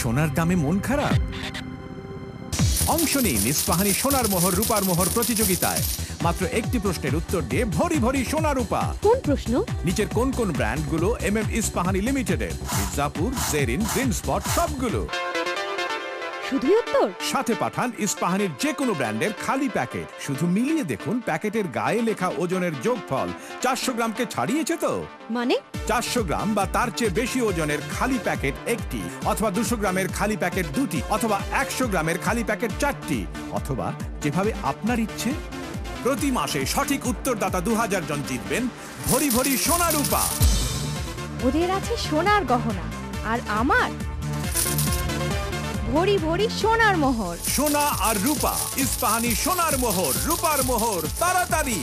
সোনার দামে মন খারাপ? অংশ নিন ইস্পাহানি সোনার মোহর রূপার মোহর প্রতিযোগিতায়। মাত্র একটি প্রশ্নের উত্তর দিয়ে ভরি ভরি সোনা রূপা। কোন প্রশ্ন? নিচের কোন কোন ব্র্যান্ডগুলো ইস্পাহানি লিমিটেডের? মির্জাপুর, জেরিন, গ্রিন স্পট সবগুলো। শুধুই উত্তর? সাথে পাঠান ইস্পাহানির যে কোনো ব্র্যান্ডের খালি প্যাকেট। শুধু মিলিয়ে দেখুন প্যাকেটের গায়ে লেখা ওজনের যোগফল 400 গ্রামকে ছাড়িয়েছে তো। মানে 400 গ্রাম বা তার চেয়ে বেশি ওজনের খালি প্যাকেট একটি, অথবা 200 গ্রামের খালি প্যাকেট দুটি, অথবা 100 গ্রামের খালি প্যাকেট চারটি, অথবা যেভাবে আপনার ইচ্ছে। প্রতি মাসে সঠিক উত্তরদাতা 2000 জন জিতবেন ভরি ভরি সোনা রূপা। ওদের আছে সোনার গহনা, আর আমার ভরি ভরি সোনার মোহর। সোনা আর রূপা, ইস্পাহানি সোনার মোহর রূপার মোহর, তাড়াতাড়ি।